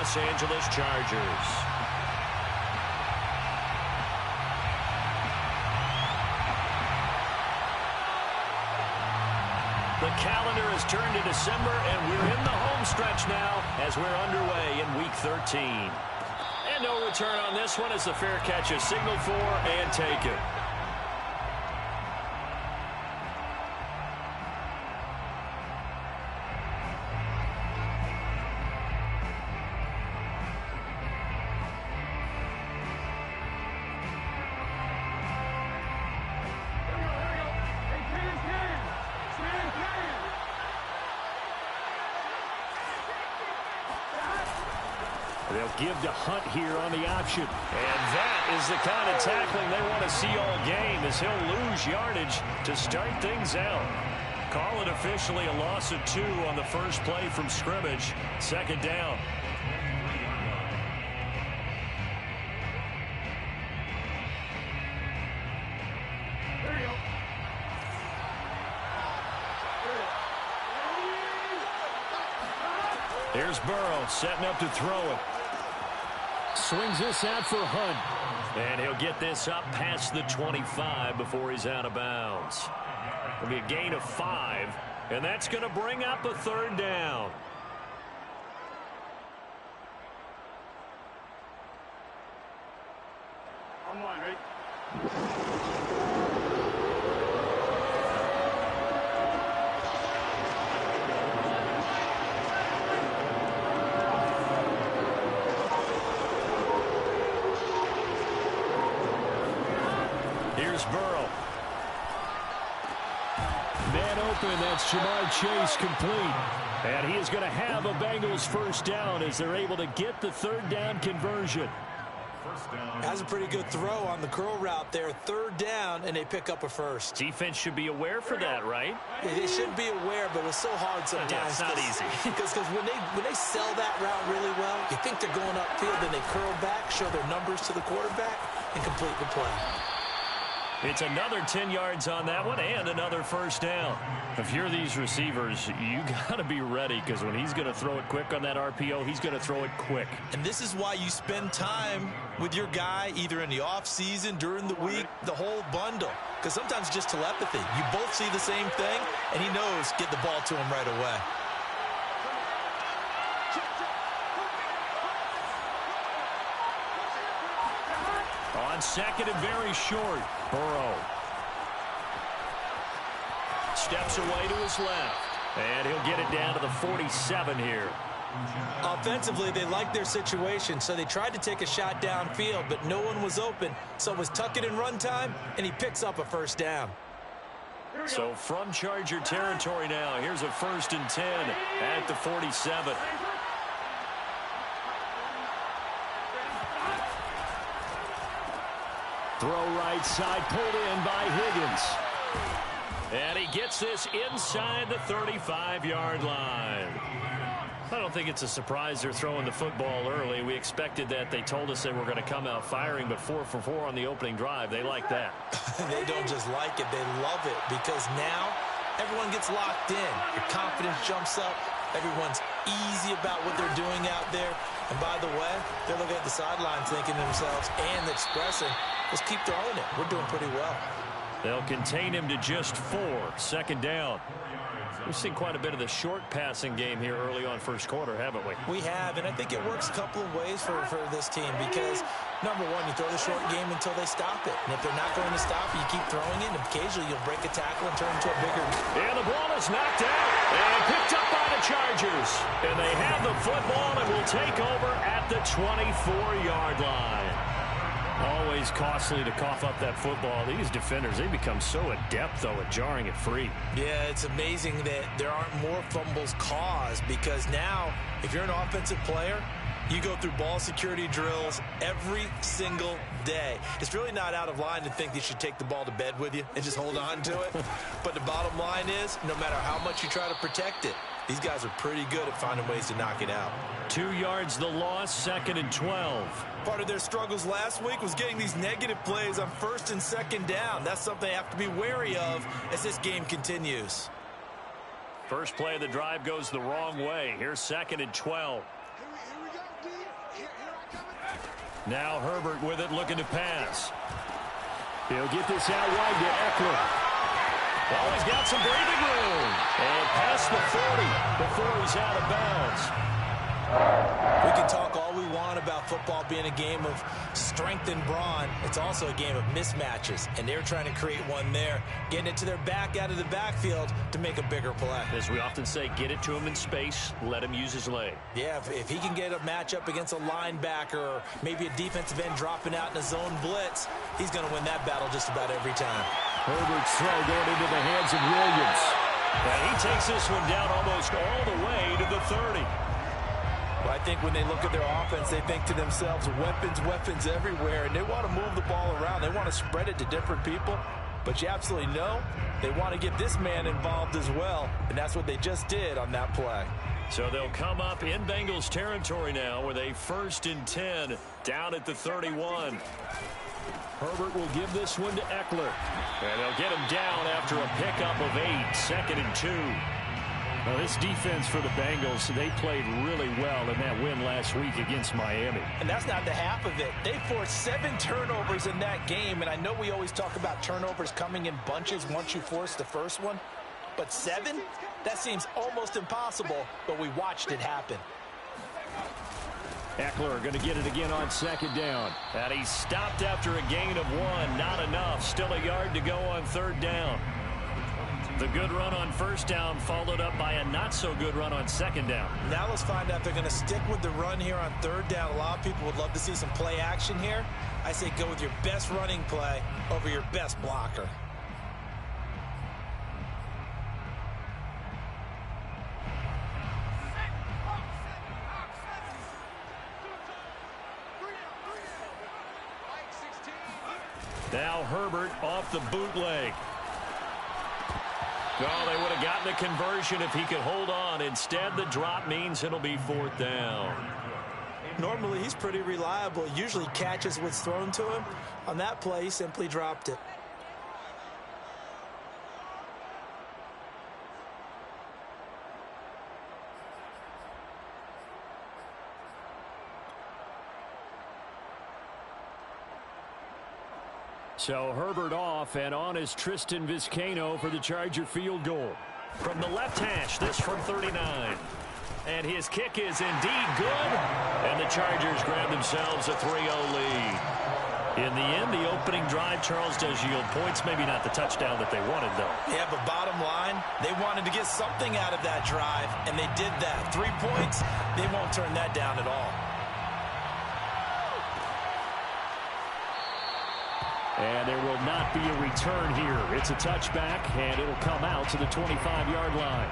Los Angeles Chargers. The calendar has turned to December, and we're in the home stretch now as we're underway in Week 13. And no return on this one as the fair catch is signaled for and taken. They'll give to Hunt here on the option. And that is the kind of tackling they want to see all game, as he'll lose yardage to start things out. Call it officially a loss of 2 on the first play from scrimmage. Second down. Here's Burrow setting up to throw it. Swings this out for Hunt. And he'll get this up past the 25 before he's out of bounds. It'll be a gain of 5, and that's going to bring up a third down. I'm on, right? Here's Burrow. Man open, that's Jamar Chase complete. And he is going to have a Bengals first down as they're able to get the third down conversion. Has a pretty good throw on the curl route there. Third down, and they pick up a first. Defense should be aware for that, right? They should be aware, but it's so hard sometimes. Yeah, it's not easy. Because when they sell that route really well, you think they're going upfield, then they curl back, show their numbers to the quarterback, and complete the play. It's another 10 yards on that one and another first down. If you're these receivers, you got to be ready, because when he's going to throw it quick on that RPO, he's going to throw it quick. And this is why you spend time with your guy either in the offseason, during the week, the whole bundle. Because sometimes just telepathy. You both see the same thing, and he knows get the ball to him right away. On second and very short, Burrow steps away to his left, and he'll get it down to the 47 here. Offensively, they liked their situation, so they tried to take a shot downfield, but no one was open, so it was tuck it in run time, and he picks up a first down. So from Charger territory now, here's a 1st and 10 at the 47. Throw right side, pulled in by Higgins. And he gets this inside the 35-yard line. I don't think it's a surprise they're throwing the football early. We expected that. They told us they were going to come out firing, but 4 for 4 on the opening drive. They like that. They don't just like it, they love it, because now everyone gets locked in. Your confidence jumps up. Everyone's easy about what they're doing out there. And by the way, they're looking at the sidelines thinking to themselves and expressing, let's keep throwing it. We're doing pretty well. They'll contain him to just 4. Second down. We've seen quite a bit of the short passing game here early on first quarter, haven't we? We have, and I think it works a couple of ways for this team because, number one, you throw the short game until they stop it. And if they're not going to stop it, you keep throwing it, and occasionally you'll break a tackle and turn into a bigger... And the ball is knocked out and picked up by the Chargers. And they have the football and will take over at the 24-yard line. Always costly to cough up that football. These defenders, they become so adept, though, at jarring it free. Yeah, it's amazing that there aren't more fumbles caused because now, if you're an offensive player, you go through ball security drills every single day. It's really not out of line to think you should take the ball to bed with you and just hold on to it. But the bottom line is, no matter how much you try to protect it, these guys are pretty good at finding ways to knock it out. 2 yards the loss, 2nd and 12. Part of their struggles last week was getting these negative plays on 1st and 2nd down. That's something they have to be wary of as this game continues. First play of the drive goes the wrong way. Here's 2nd and 12. Here we go, D. Now Herbert with it, looking to pass. He'll get this out wide to Eckler. Oh, he's got some breathing room. And past the 40 before he's out of bounds. We can talk all we want about football being a game of strength and brawn. It's also a game of mismatches, and they're trying to create one there, getting it to their back out of the backfield to make a bigger play. As we often say, get it to him in space, let him use his leg. Yeah, if he can get a matchup against a linebacker or maybe a defensive end dropping out in a zone blitz, he's going to win that battle just about every time. Herbert's throw going into the hands of Williams. And he takes this one down almost all the way to the 30. Well, I think when they look at their offense, they think to themselves, weapons everywhere, and they want to move the ball around. They want to spread it to different people, but you absolutely know they want to get this man involved as well, and that's what they just did on that play. So they'll come up in Bengals territory now with a 1st and 10 down at the 31. Herbert will give this one to Eckler, and they'll get him down after a pickup of 8, 2nd and 2. Well, this defense for the Bengals, they played really well in that win last week against Miami. And that's not the half of it. They forced 7 turnovers in that game, and I know we always talk about turnovers coming in bunches once you force the first one, but 7? That seems almost impossible, but we watched it happen. Eckler going to get it again on 2nd down. And he stopped after a gain of 1. Not enough. Still a yard to go on 3rd down. The good run on 1st down followed up by a not-so-good run on 2nd down. Now let's find out if they're going to stick with the run here on 3rd down. A lot of people would love to see some play action here. I say go with your best running play over your best blocker. Now Herbert off the bootleg. Oh, they would have gotten a conversion if he could hold on. Instead, the drop means it'll be 4th down. Normally, he's pretty reliable. He usually catches what's thrown to him. On that play, he simply dropped it. So Herbert off, and on is Tristan Vizcaino for the Charger field goal. From the left hash, this from 39. And his kick is indeed good. And the Chargers grab themselves a 3-0 lead. In the end, the opening drive, Charles, does yield points. Maybe not the touchdown that they wanted, though. Yeah, but bottom line, they wanted to get something out of that drive, and they did that. 3 points, they won't turn that down at all. And there will not be a return here. It's a touchback, and it'll come out to the 25-yard line.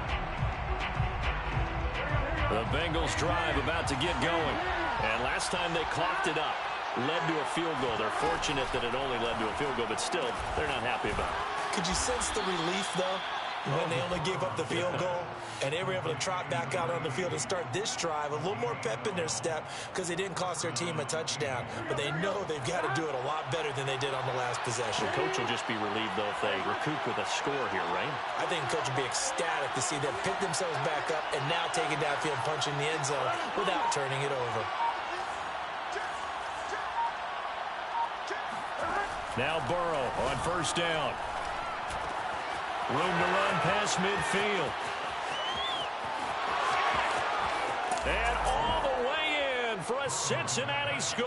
The Bengals drive about to get going. And last time they clocked it up, led to a field goal. They're fortunate that it only led to a field goal, but still, they're not happy about it. Could you sense the relief, though, when they only gave up the field goal? And they were able to trot back out on the field and start this drive. A little more pep in their step because they didn't cost their team a touchdown. But they know they've got to do it a lot better than they did on the last possession. The coach will just be relieved, though, if they recoup with a score here, right? I think the coach will be ecstatic to see them pick themselves back up and now take it downfield, punching the end zone without turning it over. Now Burrow on 1st down. Room to run past midfield. And all the way in for a Cincinnati score.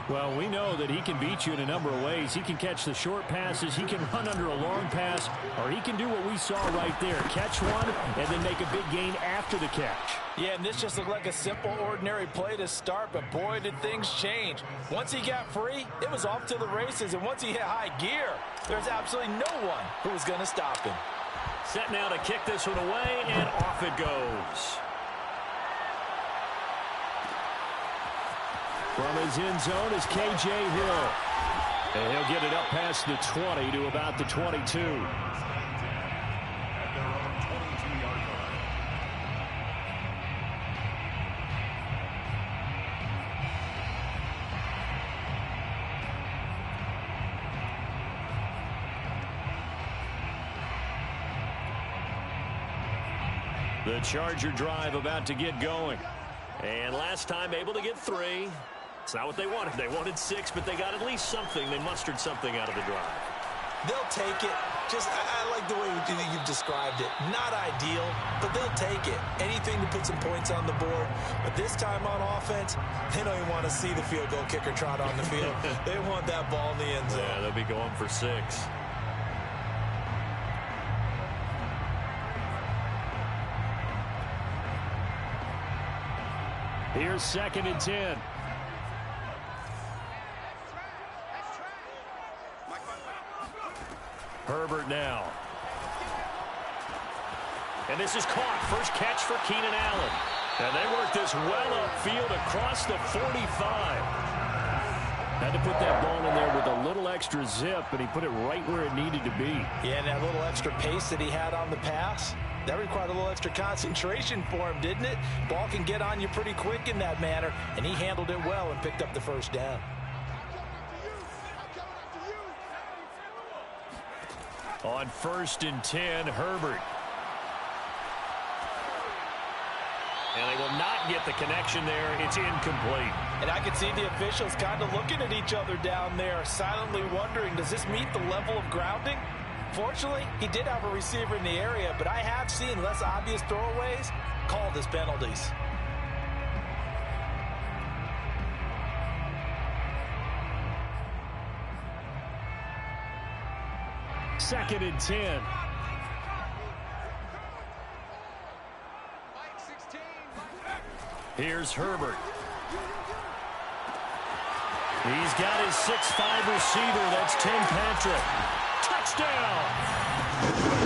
Well, we know that he can beat you in a number of ways. He can catch the short passes, he can run under a long pass, or he can do what we saw right there, catch one and then make a big gain after the catch. Yeah, and this just looked like a simple, ordinary play to start, but boy, did things change. Once he got free, it was off to the races, and once he hit high gear, there's absolutely no one who was going to stop him. Set now to kick this one away, and off it goes. From his end zone is K.J. Hill. And he'll get it up past the 20 to about the 22. The Charger drive about to get going. And last time able to get 3. It's not what they wanted. They wanted 6, but they got at least something. They mustered something out of the drive. They'll take it. I like the way you've described it. Not ideal, but they'll take it. Anything to put some points on the board. But this time on offense, they don't even want to see the field goal kicker trot on the field. They want that ball in the end zone. Yeah, they'll be going for 6. Here's 2nd and 10. Herbert now. And this is caught. First catch for Keenan Allen. And they work this well upfield across the 45. Had to put that ball in there with a little extra zip, and he put it right where it needed to be. Yeah, and that little extra pace that he had on the pass, that required a little extra concentration for him, didn't it? Ball can get on you pretty quick in that manner, and he handled it well and picked up the first down. On 1st and 10, Herbert. And they will not get the connection there. It's incomplete. And I can see the officials kind of looking at each other down there, silently wondering, does this meet the level of grounding? Fortunately, he did have a receiver in the area, but I have seen less obvious throwaways called as penalties. Second and 10. Here's Herbert. He's got his 6'5" receiver. That's Tim Patrick. Touchdown!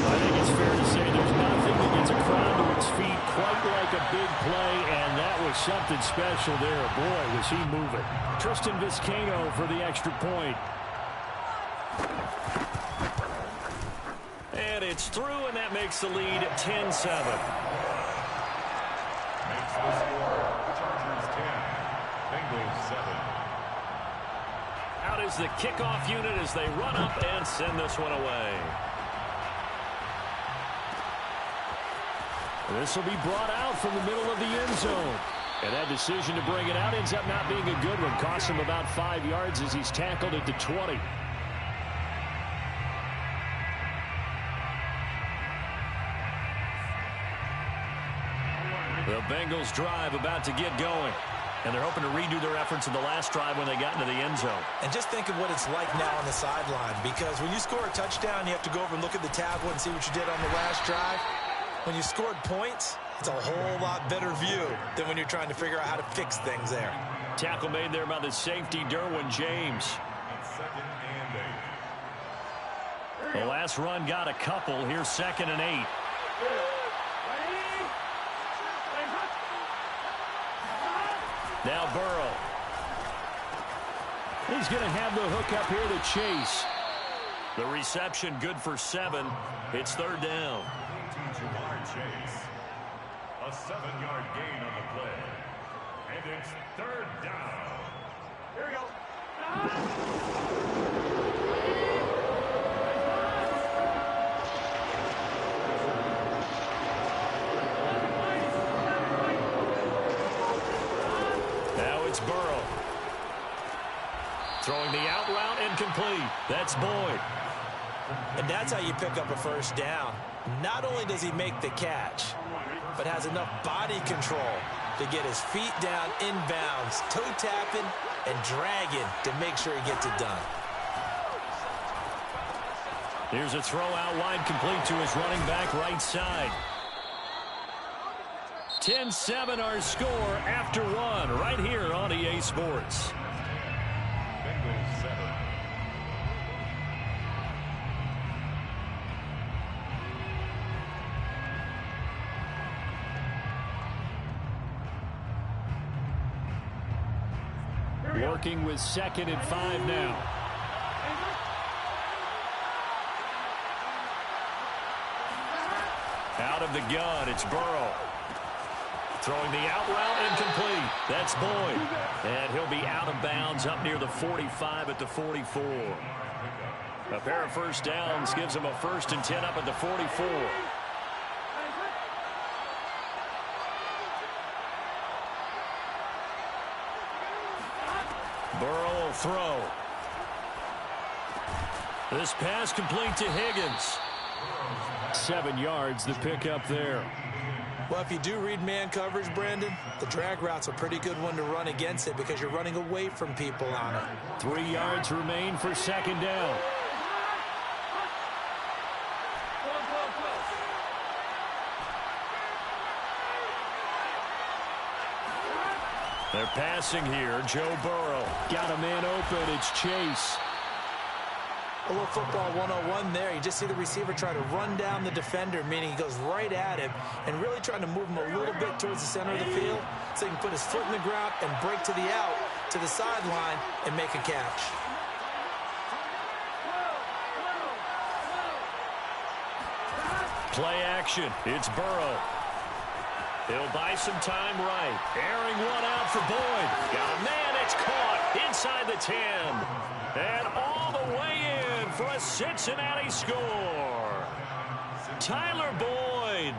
I think it's fair to say there's nothing that gets a crowd to its feet quite like a big play, and that was something special there. Boy, was he moving. Tristan Vizcaino for the extra point. And it's through, and that makes the lead 10-7. Makes the score Chargers 10, Bengals 7. Out is the kickoff unit as they run up and send this one away. This will be brought out from the middle of the end zone. And that decision to bring it out ends up not being a good one. Costs him about 5 yards as he's tackled at the 20. The Bengals drive about to get going. And they're hoping to redo their efforts in the last drive when they got into the end zone. And just think of what it's like now on the sideline, because when you score a touchdown, you have to go over and look at the tablet and see what you did on the last drive. When you scored points, it's a whole lot better view than when you're trying to figure out how to fix things there. Tackle made there by the safety, Derwin James. Second and 8. The last run got a couple. Here's 2nd and 8. Now Burrow. He's going to have the hook up here to Chase. The reception good for 7. It's 3rd down. To Jamar Chase. A 7-yard gain on the play. And it's 3rd down. Here we go. Burrow. Throwing the out route incomplete. That's Boyd. And that's how you pick up a first down. Not only does he make the catch, but has enough body control to get his feet down inbounds, toe tapping and dragging to make sure he gets it done. Here's a throw out wide, complete to his running back right side. 10-7 our score after 1 right here on EA Sports. Bengals 7. Working with 2nd and 5 now. Out of the gun, it's Burrow. Throwing the out route incomplete. That's Boyd. And he'll be out of bounds up near the 45 at the 44. A pair of first downs gives him a 1st and 10 up at the 44. Burrow will throw. This pass complete to Higgins. 7 yards, the pickup there. Well, if you do read man coverage, Brandon, the drag route's a pretty good one to run against it because you're running away from people on it. 3 yards remain for second down. They're passing here. Joe Burrow. Got a man open. It's Chase. A little football 101 there. You just see the receiver try to run down the defender, meaning he goes right at him and really trying to move him a little bit towards the center of the field so he can put his foot in the ground and break to the out, to the sideline, and make a catch. Play action. It's Burrow. He'll buy some time right. Airing one out for Boyd. Got a man. It's caught inside the 10. And all the way in for a Cincinnati score. Tyler Boyd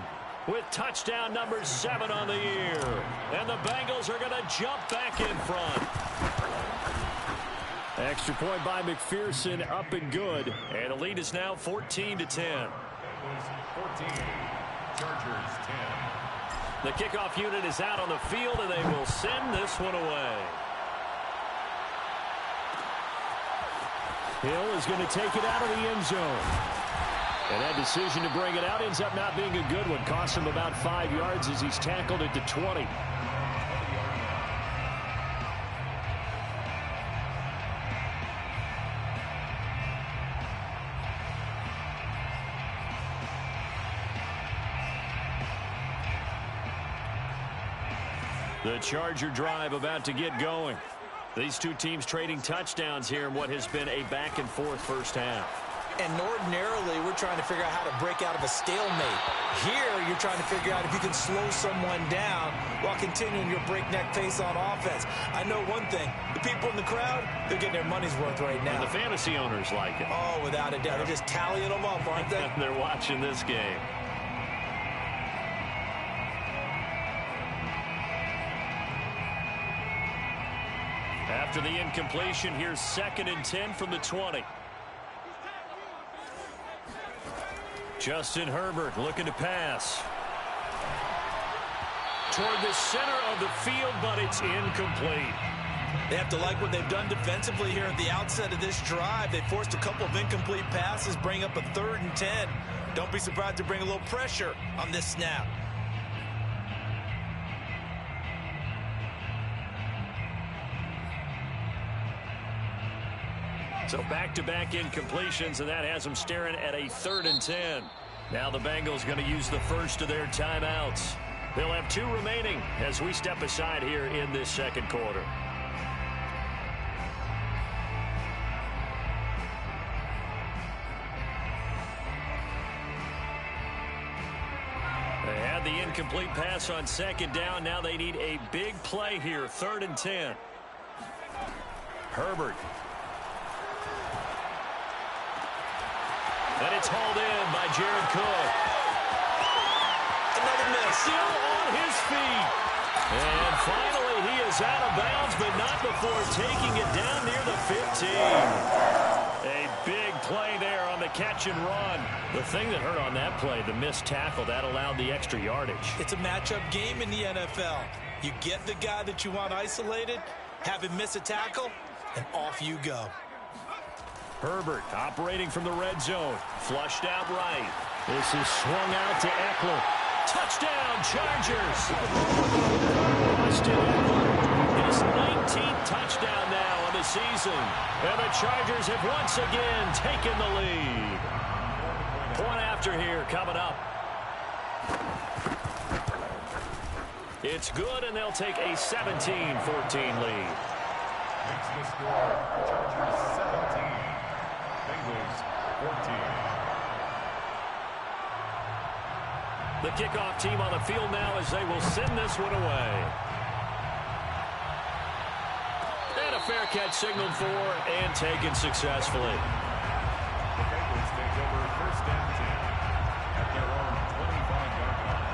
with touchdown number 7 on the year. And the Bengals are going to jump back in front. Extra point by McPherson, up and good. And the lead is now 14-10. 14, Chargers 10. The kickoff unit is out on the field, and they will send this one away. Hill is going to take it out of the end zone. And that decision to bring it out ends up not being a good one. Costs him about 5 yards as he's tackled at the 20. The Charger drive about to get going. These two teams trading touchdowns here in what has been a back-and-forth first half. And ordinarily, we're trying to figure out how to break out of a stalemate. Here, you're trying to figure out if you can slow someone down while continuing your breakneck pace on offense. I know one thing. The people in the crowd, they're getting their money's worth right now. And the fantasy owners like it. Oh, without a doubt. They're just tallying them up, aren't they? They're watching this game. After the incompletion, here's 2nd and 10 from the 20. Justin Herbert looking to pass. Toward the center of the field, but it's incomplete. They have to like what they've done defensively here at the outset of this drive. They forced a couple of incomplete passes, bring up a 3rd and 10. Don't be surprised to bring a little pressure on this snap. So back-to-back incompletions, and that has them staring at a 3rd and 10. Now the Bengals going to use the first of their timeouts. They'll have 2 remaining as we step aside here in this second quarter. They had the incomplete pass on 2nd down. Now they need a big play here, 3rd and 10. Herbert. And it's hauled in by Jared Cook. Another miss. Still on his feet. And finally he is out of bounds, but not before taking it down near the 15. A big play there on the catch and run. The thing that hurt on that play, the missed tackle, that allowed the extra yardage. It's a matchup game in the NFL. You get the guy that you want isolated, have him miss a tackle, and off you go. Herbert operating from the red zone. Flushed out right. This is swung out to Eckler. Touchdown, Chargers. Austin Eckler, his 19th touchdown now of the season. And the Chargers have once again taken the lead. Point after here coming up. It's good, and they'll take a 17-14 lead. Makes the score Chargers 17. Bengals 14. The kickoff team on the field now as they will send this one away. And a fair catch signaled for and taken successfully. The Bengals take over 1st and 10 at their own 25-yard line.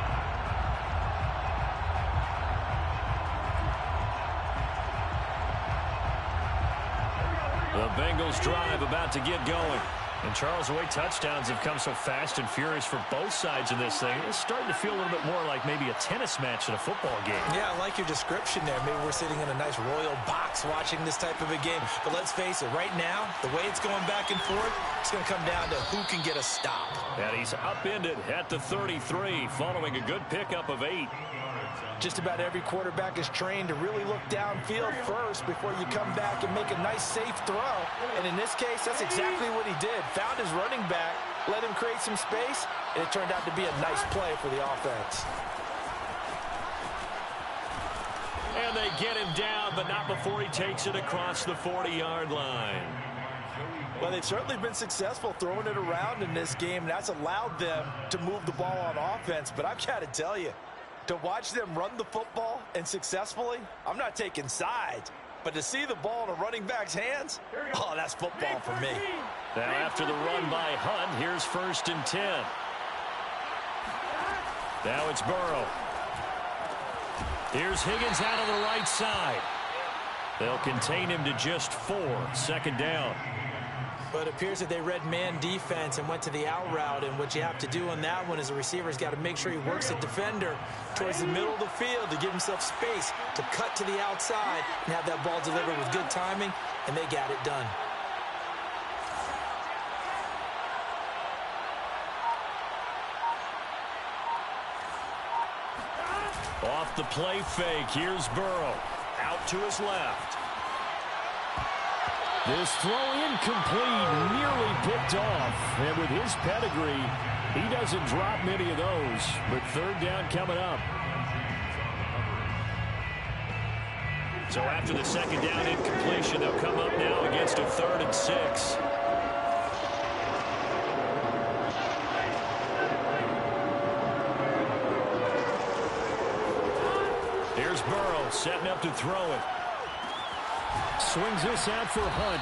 The Bengals drive about to get going. And Charles, the way touchdowns have come so fast and furious for both sides of this thing, it's starting to feel a little bit more like maybe a tennis match at a football game. Yeah, I like your description there. Maybe we're sitting in a nice royal box watching this type of a game. But let's face it, right now, the way it's going back and forth, it's going to come down to who can get a stop. And he's upended at the 33 following a good pickup of 8. Just about every quarterback is trained to really look downfield first before you come back and make a nice, safe throw. And in this case, that's exactly what he did. Found his running back, let him create some space, and it turned out to be a nice play for the offense. And they get him down, but not before he takes it across the 40-yard line. Well, they've certainly been successful throwing it around in this game, and that's allowed them to move the ball on offense. But I've got to tell you, to watch them run the football and successfully, I'm not taking sides, but to see the ball in a running back's hands, oh, that's football for me. Now after the run by Hunt, here's 1st and 10. Now it's Burrow. Here's Higgins out on the right side. They'll contain him to just 4, 2nd down. But it appears that they read man defense and went to the out route. And what you have to do on that one is the receiver's got to make sure he works the defender towards the middle of the field to give himself space to cut to the outside and have that ball delivered with good timing, and they got it done. Off the play fake, here's Burrow. Out to his left. This throw incomplete, nearly picked off. And with his pedigree, he doesn't drop many of those. But 3rd down coming up. So after the 2nd down incompletion, they'll come up now against a 3rd and 6. Here's Burrow setting up to throw it. Swings this out for Hunt.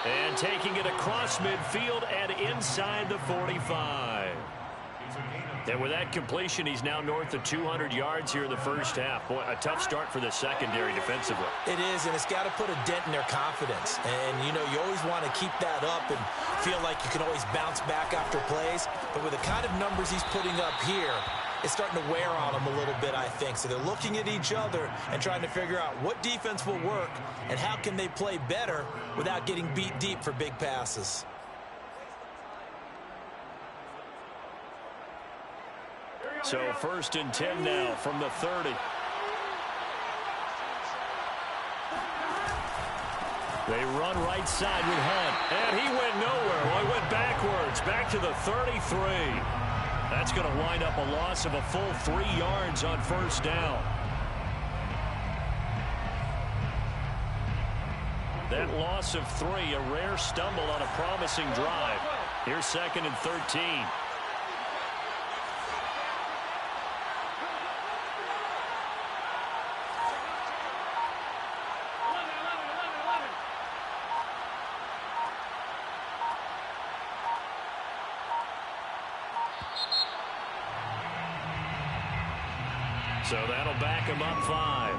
And taking it across midfield and inside the 45. And with that completion, he's now north of 200 yards here in the first half. Boy, a tough start for the secondary defensively. It is, and it's got to put a dent in their confidence. And, you know, you always want to keep that up and feel like you can always bounce back after plays. But with the kind of numbers he's putting up here, it's starting to wear on them a little bit, I think. So they're looking at each other and trying to figure out what defense will work and how can they play better without getting beat deep for big passes. So 1st and 10 now from the 30. They run right side with Hunt. And he went nowhere. Well, he went backwards, back to the 33. That's going to wind up a loss of a full 3 yards on 1st down. That loss of 3, a rare stumble on a promising drive. Here's 2nd and 13. So that'll back him up 5.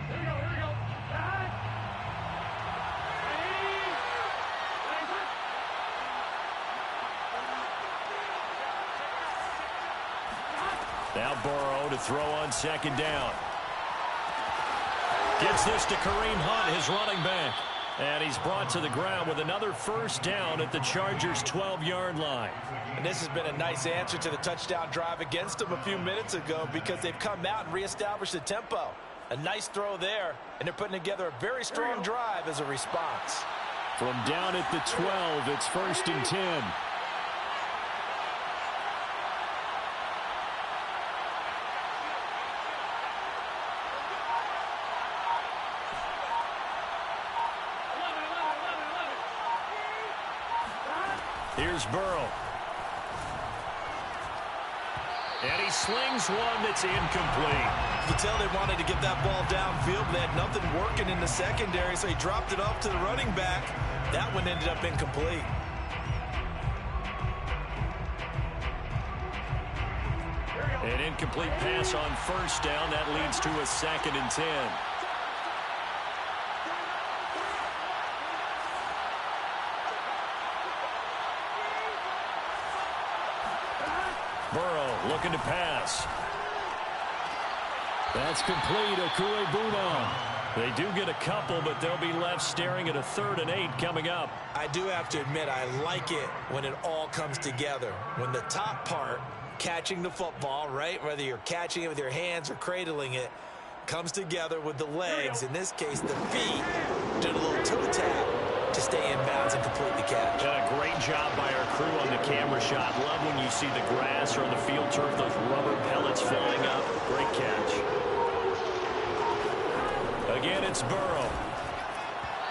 Here we go. Now Burrow to throw on 2nd down. Gets this to Kareem Hunt, his running back. And he's brought to the ground with another 1st down at the Chargers' 12-yard line. And this has been a nice answer to the touchdown drive against them a few minutes ago because they've come out and reestablished the tempo. A nice throw there, and they're putting together a very strong drive as a response. From down at the 12, it's 1st and 10. Here's Burrow. And he slings one that's incomplete. You can tell they wanted to get that ball downfield, but they had nothing working in the secondary, so he dropped it off to the running back. That one ended up incomplete. An incomplete pass on first down. That leads to a 2nd and 10. Burrow looking to pass. That's complete. Okuegbunam. They do get a couple, but they'll be left staring at a 3rd and 8 coming up. I do have to admit, I like it when it all comes together. When the top part, catching the football, right, whether you're catching it with your hands or cradling it, comes together with the legs, in this case the feet, doing a little toe tap to stay in bounds and complete the catch. A great job by our crew on the camera shot. Love when you see the grass or the field turf, those rubber pellets flying up. Great catch. Again, it's Burrow.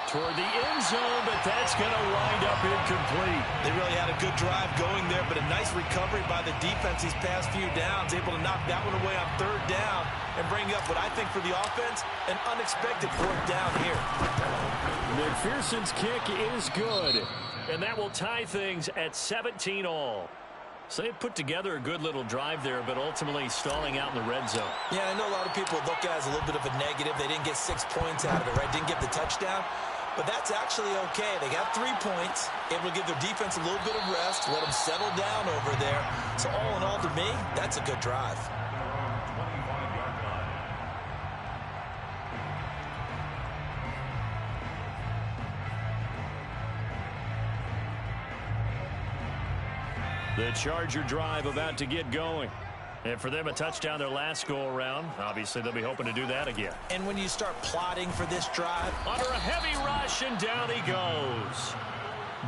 Toward the end zone, but that's going to wind up incomplete. They really had a good drive going there, but a nice recovery by the defense these past few downs, able to knock that one away on 3rd down and bring up what I think for the offense, an unexpected 4th down here. McPherson's kick is good, and that will tie things at 17 all. So they put together a good little drive there, but ultimately stalling out in the red zone. Yeah, I know a lot of people look at it as a little bit of a negative. They didn't get 6 points out of it, right? Didn't get the touchdown. But that's actually okay. They got 3 points, able to give their defense a little bit of rest, let them settle down over there. So all in all, to me, that's a good drive. The Charger drive about to get going. And for them, a touchdown their last go-around. Obviously, they'll be hoping to do that again. And when you start plotting for this drive, under a heavy rush, and down he goes.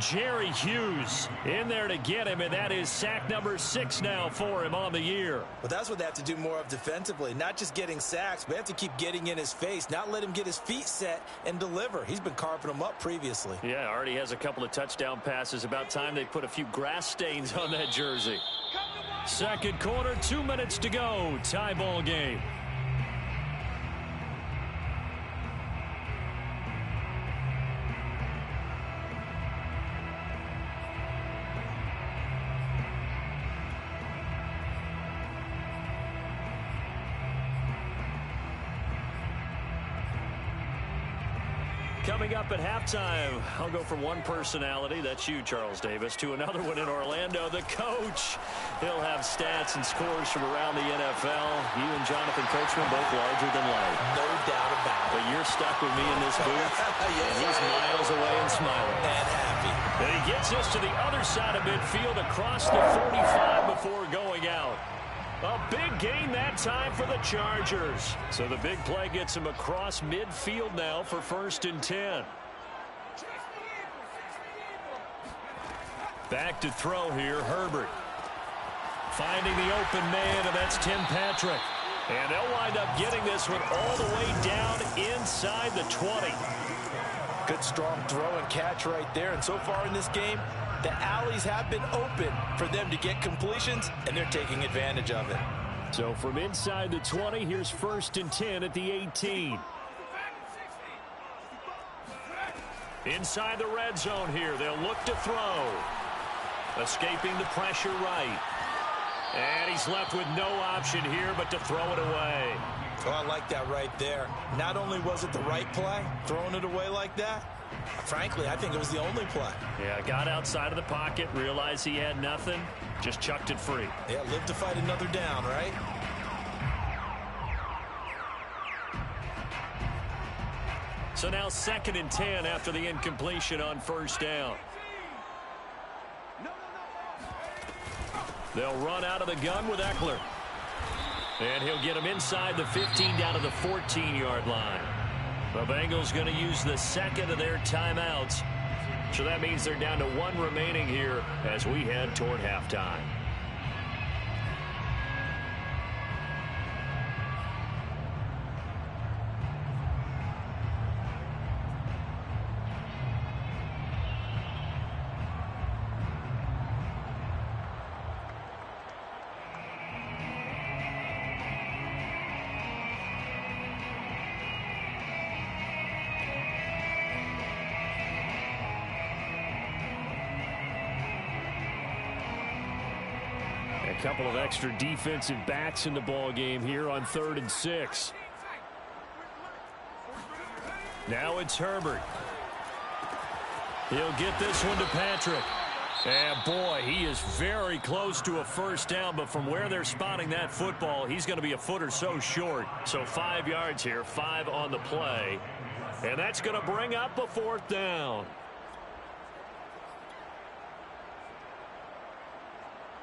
Jerry Hughes in there to get him, and that is sack number 6 now for him on the year. Well, that's what they have to do more of defensively. Not just getting sacks, but they have to keep getting in his face, not let him get his feet set and deliver. He's been carving them up previously. Yeah, already has a couple of touchdown passes. About time they put a few grass stains on that jersey. Second quarter, 2 minutes to go. Tie ball game. Coming up at halftime, I'll go from one personality, that's you, Charles Davis, to another one in Orlando, the coach. He'll have stats and scores from around the NFL. You and Jonathan Coachman both larger than life. No doubt about it. But you're stuck with me in this booth, and he's miles away and smiling. And happy. And he gets us to the other side of midfield across the 45 before going out. A big gain that time for the Chargers. So the big play gets him across midfield now for 1st and 10. Back to throw here, Herbert. Finding the open man, and that's Tim Patrick. And they'll wind up getting this one all the way down inside the 20. Good strong throw and catch right there. And so far in this game, the alleys have been open for them to get completions, and they're taking advantage of it. So from inside the 20, here's 1st and 10 at the 18. Inside the red zone here, they'll look to throw. Escaping the pressure right. And he's left with no option here but to throw it away. Oh, I like that right there. Not only was it the right play, throwing it away like that, frankly, I think it was the only play. Yeah, got outside of the pocket, realized he had nothing, just chucked it free. Yeah, live to fight another down, right? So now 2nd and 10 after the incompletion on 1st down. They'll run out of the gun with Eckler. And he'll get him inside the 15 down to the 14-yard line. The Bengals going to use the 2nd of their timeouts. So that means they're down to 1 remaining here as we head toward halftime. couple of extra defensive backs in the ball game here on 3rd and 6. Now it's Herbert. He'll get this one to Patrick. And boy, he is very close to a first down, but from where they're spotting that football, he's going to be a foot or so short. So 5 yards here, 5 on the play. And that's going to bring up a 4th down.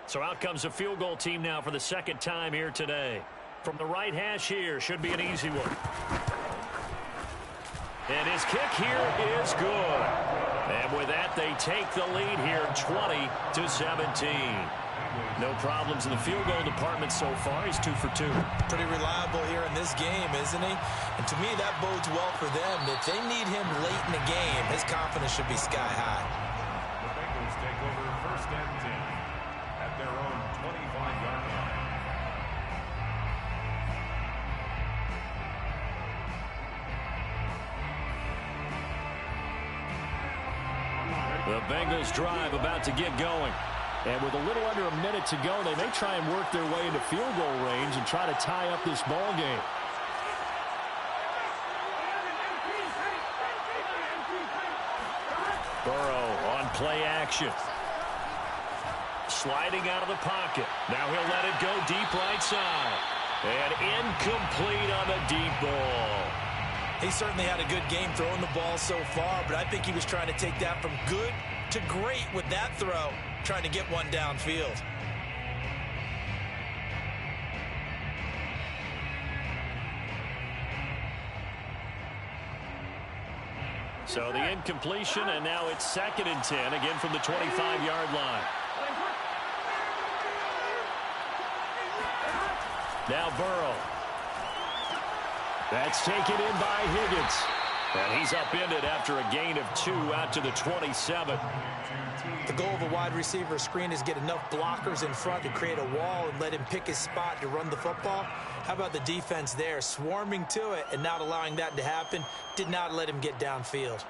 So out comes a field goal team now for the 2nd time here today. From the right hash here, should be an easy one. And his kick here is good. And with that, they take the lead here, 20-17. No problems in the field goal department so far. He's 2 for 2. Pretty reliable here in this game, isn't he? And to me, that bodes well for them. If they need him late in the game, his confidence should be sky high. The Bengals take over 1st and 10 at their own 25-yard line. The Bengals drive about to get going. And with a little under a minute to go, they may try and work their way into field goal range and try to tie up this ball game. Burrow on play action. Sliding out of the pocket. Now he'll let it go deep right side. And incomplete on the deep ball. He certainly had a good game throwing the ball so far, but I think he was trying to take that from good to great with that throw, trying to get one downfield. So the incompletion, and now it's 2nd and 10, again from the 25-yard line. Now Burrow. That's taken in by Higgins. And he's upended after a gain of 2 out to the 27. The goal of a wide receiver screen is get enough blockers in front to create a wall and let him pick his spot to run the football. How about the defense there, swarming to it and not allowing that to happen? Did not let him get downfield.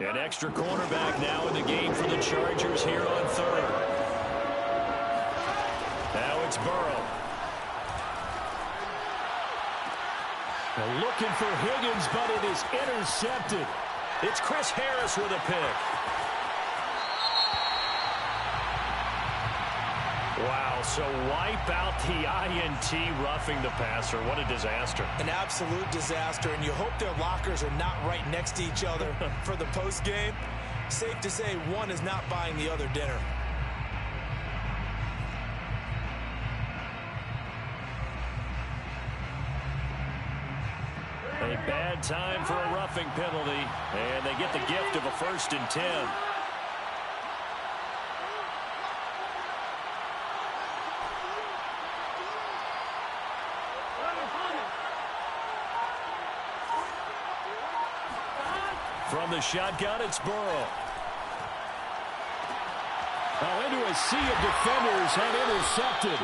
An extra cornerback now in the game for the Chargers here on 3rd. Now it's Burrow. They're looking for Higgins, but it is intercepted. It's Chris Harris with a pick. Wow, so wipe out the INT, roughing the passer. What a disaster. An absolute disaster, and you hope their lockers are not right next to each other for the postgame. Safe to say one is not buying the other dinner. A bad time for a roughing penalty, and they get the gift of a 1st and 10. From the shotgun, it's Burrow. Now into a sea of defenders and intercepted.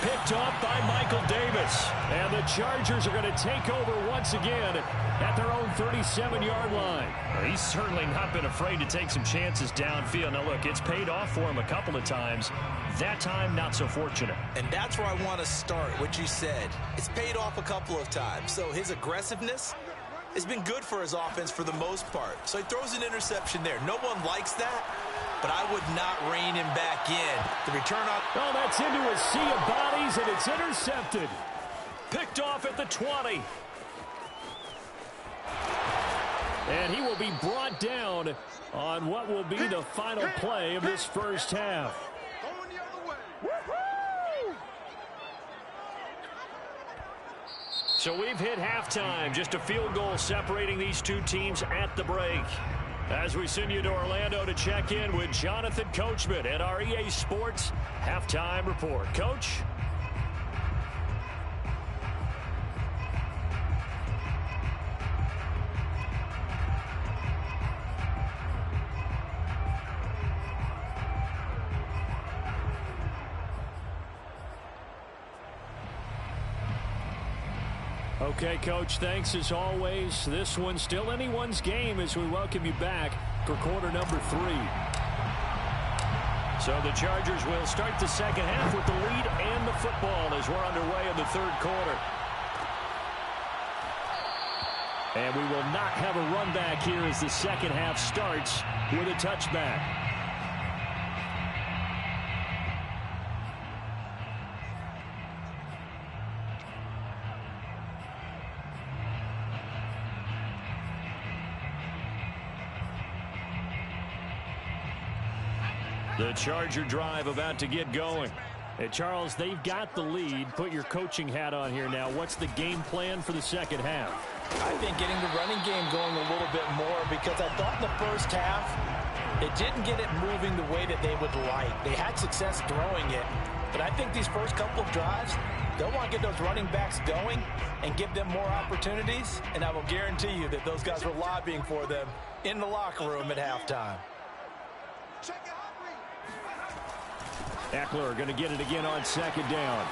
Picked off by Michael Davis. And the Chargers are going to take over once again at their own 37-yard line. He's certainly not been afraid to take some chances downfield. Now, look, it's paid off for him a couple of times. That time, not so fortunate. And that's where I want to start, what you said. It's paid off a couple of times. So his aggressiveness has been good for his offense for the most part. So he throws an interception there. No one likes that, but I would not rein him back in. The return on... Oh, that's into a sea of bodies, and it's intercepted. Picked off at the 20. And he will be brought down on what will be the final play of this first half. So we've hit halftime. Just a field goal separating these two teams at the break. As we send you to Orlando to check in with Jonathan Coachman at our EA Sports Halftime Report. Coach? Okay, Coach, thanks as always. This one's still anyone's game as we welcome you back for quarter number 3. So the Chargers will start the second half with the lead and the football as we're underway in the third quarter. And we will not have a run back here as the second half starts with a touchback. The Charger drive about to get going. Hey, Charles, they've got the lead. Put your coaching hat on here now. What's the game plan for the second half? I think getting the running game going a little bit more, because I thought in the first half it didn't get it moving the way that they would like. They had success throwing it, but I think these first couple of drives, they'll want to get those running backs going and give them more opportunities, and I will guarantee you that those guys were lobbying for them in the locker room at halftime. Eckler going to get it again on second down.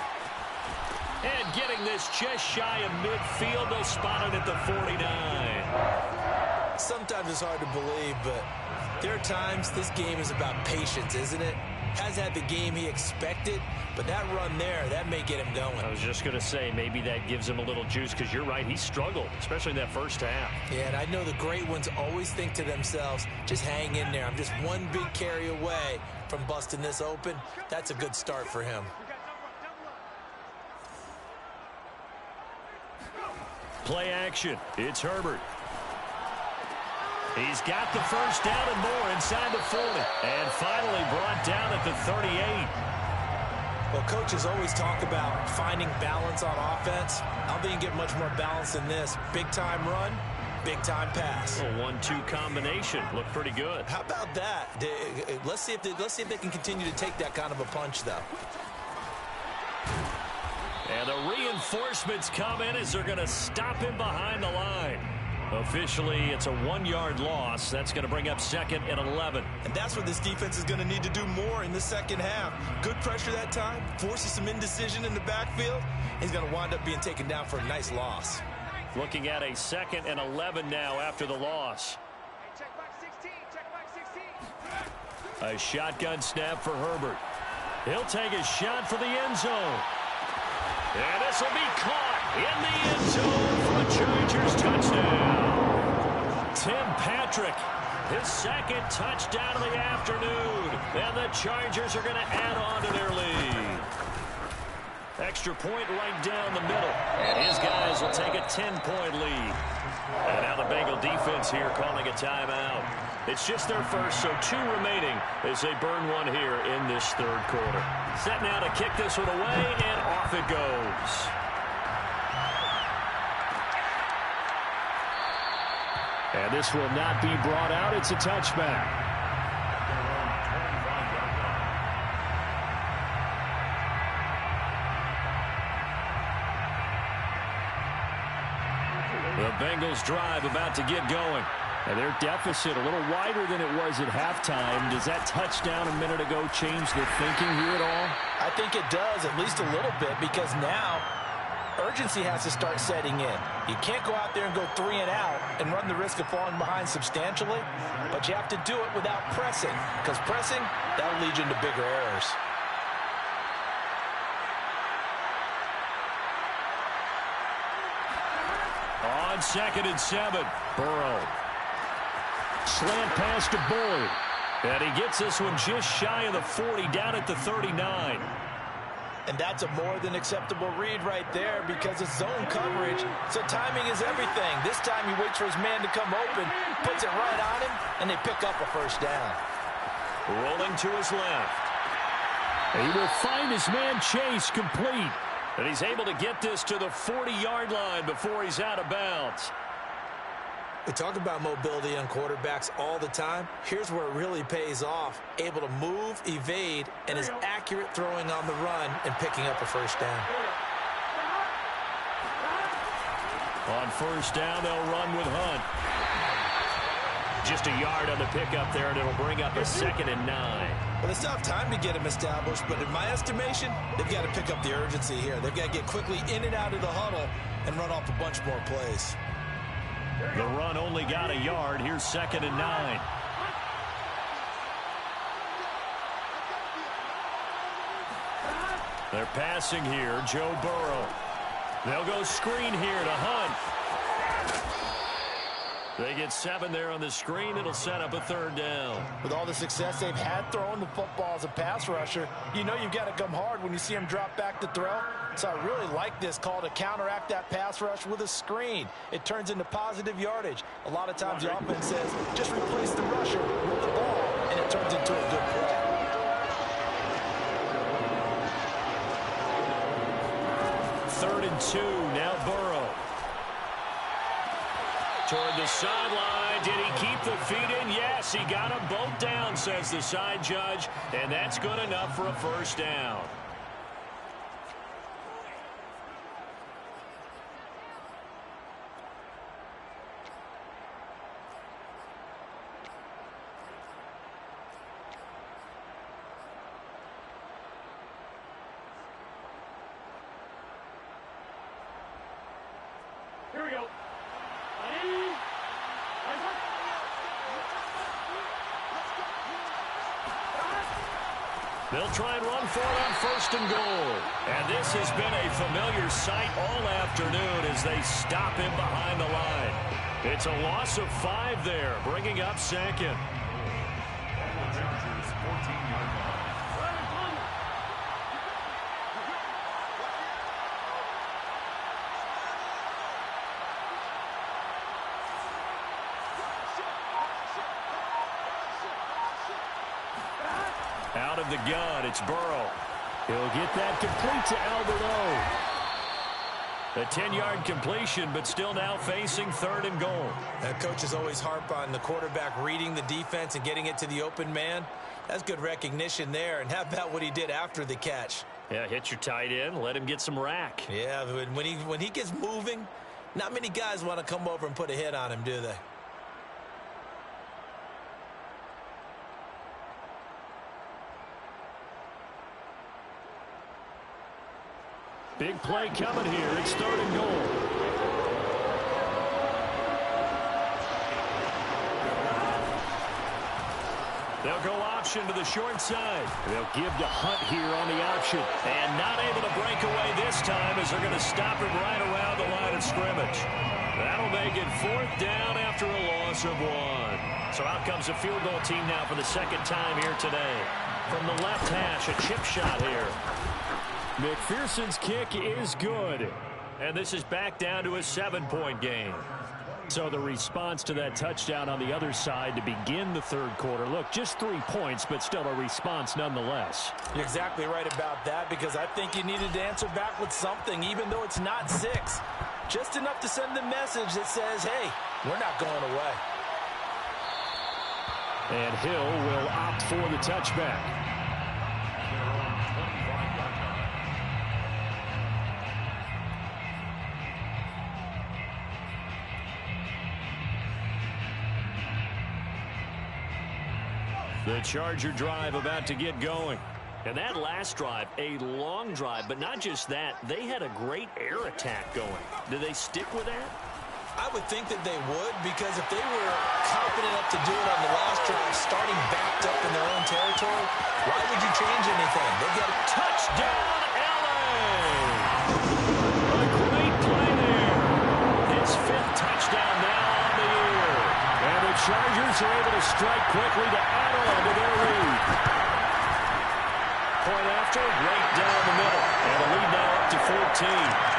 And getting this just shy of midfield. They'll spot it at the 49. Sometimes it's hard to believe, but there are times this game is about patience, isn't it? Has had the game he expected, but that run there, that may get him going. I was just going to say, maybe that gives him a little juice, because you're right, he struggled, especially in that first half. Yeah, and I know the great ones always think to themselves, just hang in there. I'm just one big carry away from busting this open. That's a good start for him. Play action. It's Herbert. He's got the first down and more inside the 40. And finally brought down at the 38. Well, coaches always talk about finding balance on offense. I don't think you get much more balance than this. Big-time run, big-time pass. A 1-2 combination. Looked pretty good. How about that? Let's see if they can continue to take that kind of a punch, though. And the reinforcements come in as they're going to stop him behind the line. Officially, it's a 1-yard loss. That's going to bring up 2nd and 11. And that's what this defense is going to need to do more in the second half. Good pressure that time, forces some indecision in the backfield. He's going to wind up being taken down for a nice loss. Looking at a 2nd and 11 now after the loss. A shotgun snap for Herbert. He'll take a shot for the end zone. And this will be caught in the end zone for a Chargers touchdown. Tim Patrick, his 2nd touchdown of the afternoon. And the Chargers are going to add on to their lead. Extra point right down the middle. And his guys will take a 10-point lead. And now the Bengal defense here calling a timeout. It's just their first, so 2 remaining as they burn one here in this third quarter. Set now to kick this one away, and off it goes. And this will not be brought out. It's a touchback. The Bengals drive about to get going. And their deficit a little wider than it was at halftime. Does that touchdown a minute ago change the thinking here at all? I think it does, at least a little bit, because now urgency has to start setting in. You can't go out there and go 3 and out and run the risk of falling behind substantially, but you have to do it without pressing, because pressing, that'll lead you into bigger errors. On 2nd and 7, Burrow. Slant pass to Boyd. And he gets this one just shy of the 40, down at the 39. And that's a more than acceptable read right there, because it's zone coverage, so timing is everything. This time he waits for his man to come open, puts it right on him, and they pick up a first down. Rolling to his left. He will find his man Chase complete. And he's able to get this to the 40-yard line before he's out of bounds. We talk about mobility on quarterbacks all the time. Here's where it really pays off. Able to move, evade, and is accurate throwing on the run and picking up a first down. On first down, they'll run with Hunt. Just a yard on the pickup there, and it'll bring up a 2nd and 9. Well, they still have time to get him established, but in my estimation, they've got to pick up the urgency here. They've got to get quickly in and out of the huddle and run off a bunch more plays. The run only got a yard. Here's 2nd and 9. They're passing here. Joe Burrow. They'll go screen here to Hunt. They get 7 there on the screen. It'll set up a 3rd down. With all the success they've had throwing the football as a pass rusher, you know you've got to come hard when you see them drop back to throw. So I really like this call to counteract that pass rush with a screen. It turns into positive yardage. A lot of times the offense says, just replace the rusher with the ball, and it turns into a good play. Third and 2. Now Burrow. Toward the sideline. Did he keep the feet in? Yes, he got them both down, says the side judge. And that's good enough for a 1st down. Here we go. They'll try and run for it on 1st and goal. And this has been a familiar sight all afternoon as they stop him behind the line. It's a loss of 5 there, bringing up 2nd. Out of the gun, it's Burrow. He'll get that complete to Albert O. A 10-yard completion, but still now facing 3rd and goal. Coaches always harp on the quarterback reading the defense and getting it to the open man. That's good recognition there. And how about what he did after the catch? Yeah, hit your tight end, let him get some rack. Yeah, when he gets moving, not many guys want to come over and put a hit on him, do they? Big play coming here. It's 3rd and goal. They'll go option to the short side. They'll give to Hunt here on the option. And not able to break away this time as they're going to stop him right around the line of scrimmage. That'll make it 4th down after a loss of 1. So out comes a field goal team now for the 2nd time here today. From the left hash, a chip shot here. McPherson's kick is good. And this is back down to a 7-point game. So the response to that touchdown on the other side to begin the 3rd quarter. Look, just 3 points, but still a response nonetheless. You're exactly right about that, because I think you needed to answer back with something, even though it's not 6. Just enough to send the message that says, hey, we're not going away. And Hill will opt for the touchback. The Charger drive about to get going. And that last drive, a long drive, but not just that. They had a great air attack going. Do they stick with that? I would think that they would, because if they were confident enough to do it on the last drive, starting backed up in their own territory, why would you change anything? They've got a touchdown, LA! A great play there. His 5th touchdown now on the year. And the Chargers are able to strike quickly to add on to their lead. Point after, right down the middle. And the lead now up to 14.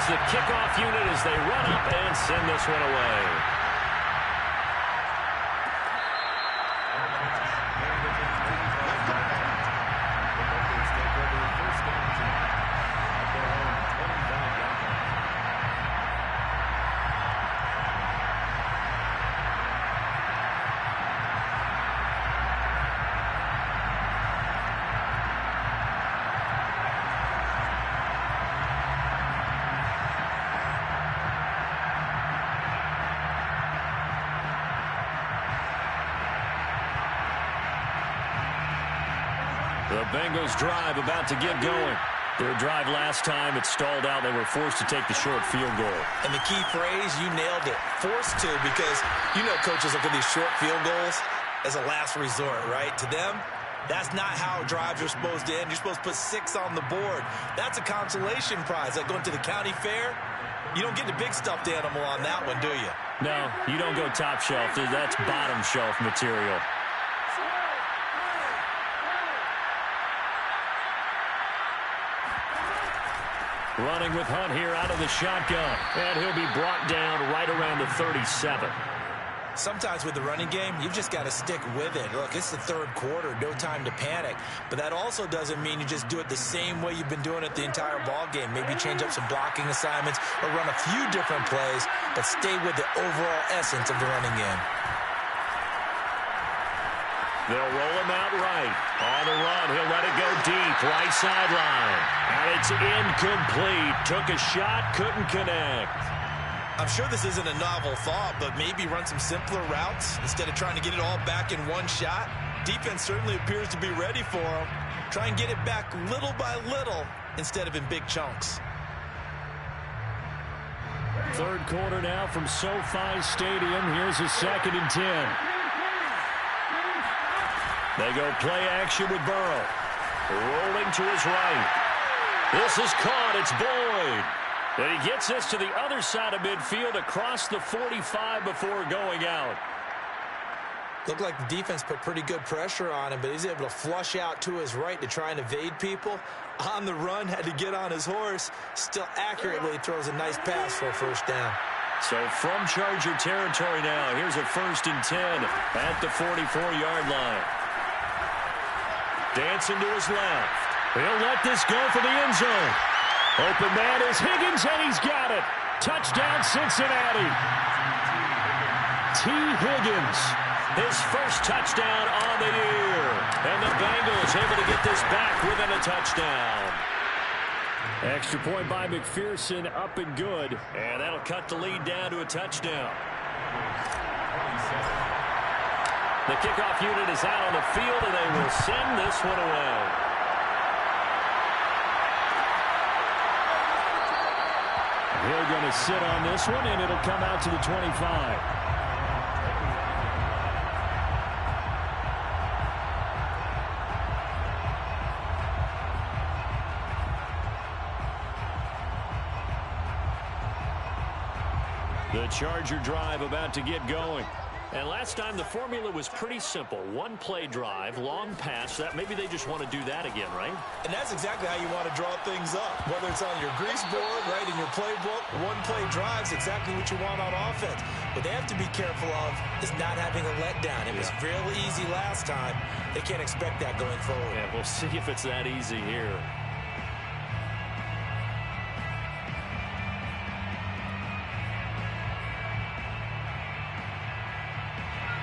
The kickoff unit as they run up and send this one away. The Bengals drive about to get going. Their drive last time, it stalled out. They were forced to take the short field goal. And the key phrase, you nailed it, forced to, because you know coaches look at these short field goals as a last resort, right? To them, that's not how drives are supposed to end. You're supposed to put 6 on the board. That's a consolation prize. Like going to the county fair, you don't get the big stuffed animal on that one, do you? No, you don't go top shelf. That's bottom shelf material. Running with Hunt here out of the shotgun. And he'll be brought down right around the 37. Sometimes with the running game, you've just got to stick with it. Look, it's the third quarter, no time to panic. But that also doesn't mean you just do it the same way you've been doing it the entire ball game. Maybe change up some blocking assignments or run a few different plays, but stay with the overall essence of the running game. They'll roll him out right. On the run, he'll let it go deep, right sideline. And it's incomplete. Took a shot, couldn't connect. I'm sure this isn't a novel thought, but maybe run some simpler routes instead of trying to get it all back in one shot. Defense certainly appears to be ready for him. Try and get it back little by little instead of in big chunks. Third quarter now from SoFi Stadium. Here's a 2nd and 10. They go play action with Burrow. Rolling to his right. This is caught. It's Boyd. And he gets this to the other side of midfield across the 45 before going out. Looked like the defense put pretty good pressure on him, but he's able to flush out to his right to try and evade people. On the run, had to get on his horse. Still accurately throws a nice pass for a first down. So from Charger territory now, here's a 1st and 10 at the 44-yard line. Dancing to his left. He'll let this go for the end zone. Open man is Higgins, and he's got it. Touchdown, Cincinnati. T. Higgins, his first touchdown on the year. And the Bengals able to get this back within a touchdown. Extra point by McPherson, up and good. And that'll cut the lead down to a touchdown. The kickoff unit is out on the field, and they will send this one away. They're going to sit on this one, and it'll come out to the 25. The Charger drive about to get going. And last time the formula was pretty simple. One play drive, long pass. That maybe they just want to do that again, right? And that's exactly how you want to draw things up. Whether it's on your grease board, right, in your playbook, one play drive's exactly what you want on offense. What they have to be careful of is not having a letdown. It was real easy last time. They can't expect that going forward. Yeah, we'll see if it's that easy here.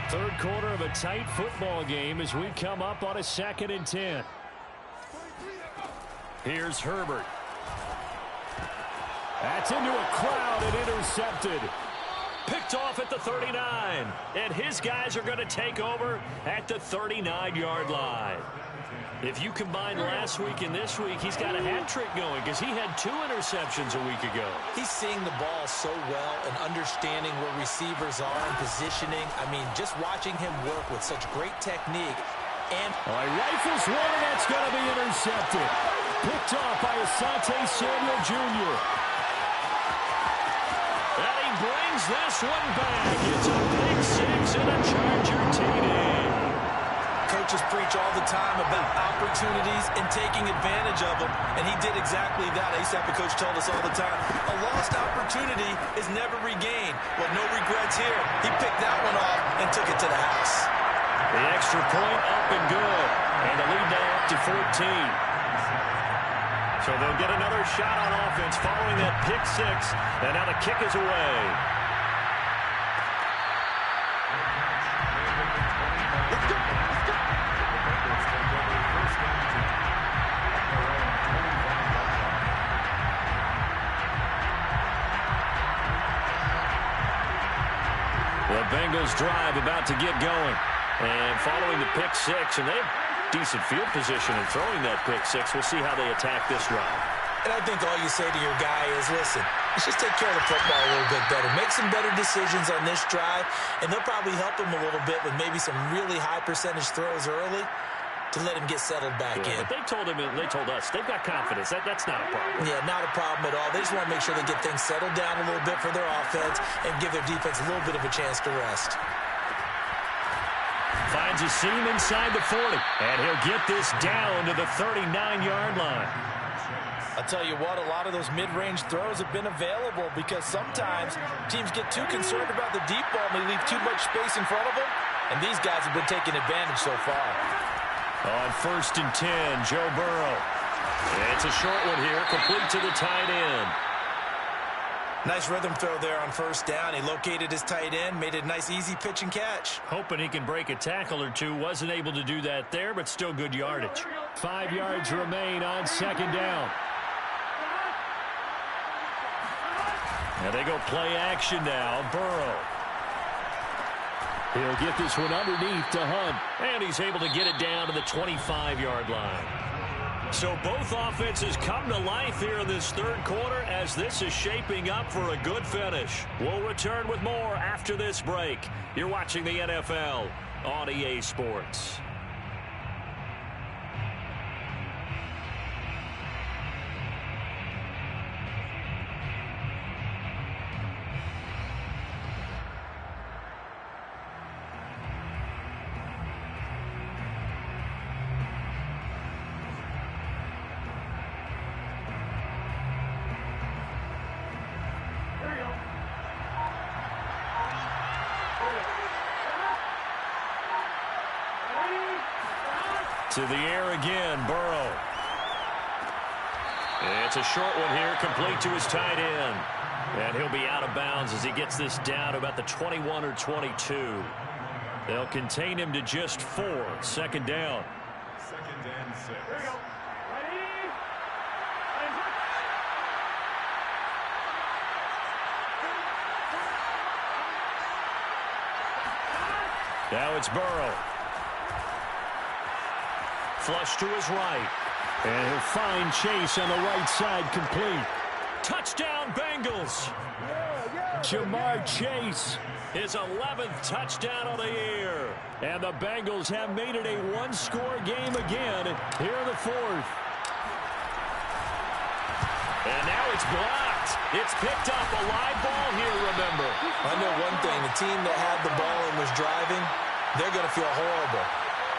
Third quarter of a tight football game as we come up on a 2nd and 10. Here's Herbert. That's into a crowd and intercepted. Picked off at the 39. And his guys are going to take over at the 39-yard line. If you combine last week and this week, he's got a hat trick going because he had 2 interceptions a week ago. He's seeing the ball so well and understanding where receivers are and positioning. I mean, just watching him work with such great technique. And rifles one, and that's going to be intercepted. Picked off by Asante Samuel Jr. And he brings this one back. It's a big 6 and a Charger TD. Coaches preach all the time about opportunities and taking advantage of them, and he did exactly that. I used to have a coach tell us all the time, a lost opportunity is never regained. Well, no regrets here. He picked that one off and took it to the house. The extra point up and good, and the lead now up to 14. So they'll get another shot on offense following that pick 6, and now the kick is away. The Bengals drive about to get going. And following the pick 6, and they've decent field position in throwing that pick six. We'll see how they attack this drive. And I think all you say to your guy is, listen, let's just take care of the football a little bit better. Make some better decisions on this drive, and they'll probably help him a little bit with maybe some really high percentage throws early to let him get settled back in. But they told us they've got confidence. That's not a problem. Yeah, not a problem at all. They just want to make sure they get things settled down a little bit for their offense and give their defense a little bit of a chance to rest. Finds a seam inside the 40, and he'll get this down to the 39-yard line. I'll tell you what, a lot of those mid-range throws have been available because sometimes teams get too concerned about the deep ball and they leave too much space in front of them, and these guys have been taking advantage so far. On 1st and 10, Joe Burrow. It's a short one here, complete to the tight end. Nice rhythm throw there on 1st down. He located his tight end, made it a nice easy pitch and catch. Hoping he can break a tackle or two. Wasn't able to do that there, but still good yardage. 5 yards remain on 2nd down. And they go play action now. Burrow. He'll get this one underneath to Hunt. And he's able to get it down to the 25-yard line. So both offenses come to life here in this third quarter as this is shaping up for a good finish. We'll return with more after this break. You're watching the NFL on EA Sports. To the air again, Burrow. It's a short one here, complete to his tight end. And he'll be out of bounds as he gets this down to about the 21 or 22. They'll contain him to just 4. 2nd down. 2nd and 6. Here we go. Now it's Burrow. Flush to his right. And he'll find Chase on the right side, complete. Touchdown, Bengals. Jamar Chase, his 11th touchdown of the year. And the Bengals have made it a one-score game again here in the 4th. And now it's blocked. It's picked up. A live ball here, remember. I know one thing. The team that had the ball and was driving, they're going to feel horrible.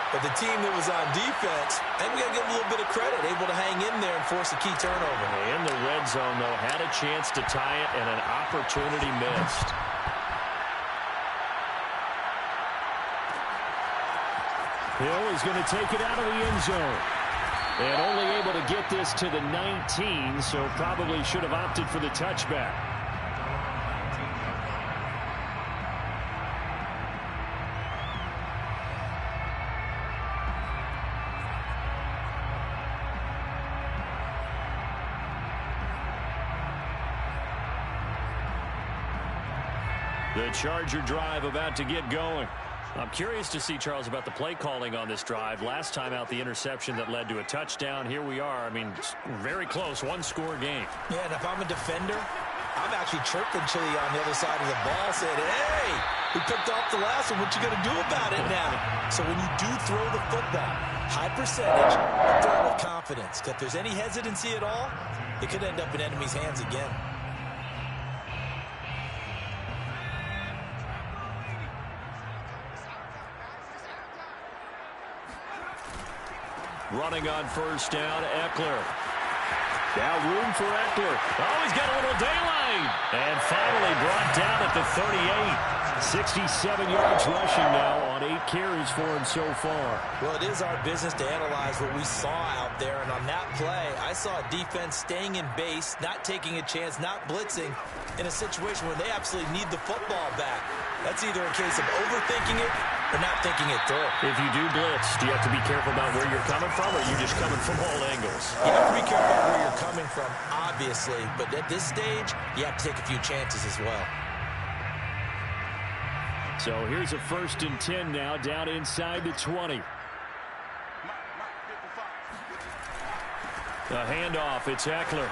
But the team that was on defense, I think we got to give them a little bit of credit, able to hang in there and force a key turnover. In the red zone, though, had a chance to tie it, and an opportunity missed. Hill is going to take it out of the end zone. And only able to get this to the 19, so probably should have opted for the touchback. The Charger drive about to get going. I'm curious to see, Charles, about the play calling on this drive. Last time out, the interception that led to a touchdown. Here we are. I mean, very close, one-score game. Yeah, and if I'm a defender, I'm actually chirping Chili on the other side of the ball, saying, hey, we picked off the last one. What you going to do about it now? So when you do throw the football, high percentage, throw it with confidence. If there's any hesitancy at all, it could end up in enemy's hands again. Running on 1st down, Eckler. Now room for Eckler. Oh, he's got a little daylight. And finally brought down at the 38. 67 yards rushing now on 8 carries for him so far. Well, it is our business to analyze what we saw out there. And on that play, I saw a defense staying in base, not taking a chance, not blitzing in a situation where they absolutely need the football back. That's either a case of overthinking it or not thinking it through. If you do blitz, do you have to be careful about where you're coming from, or are you just coming from all angles? You have to be careful about where you're coming from, obviously. But at this stage, you have to take a few chances as well. So here's a 1st and 10 now, down inside the 20. The handoff, it's Eckler.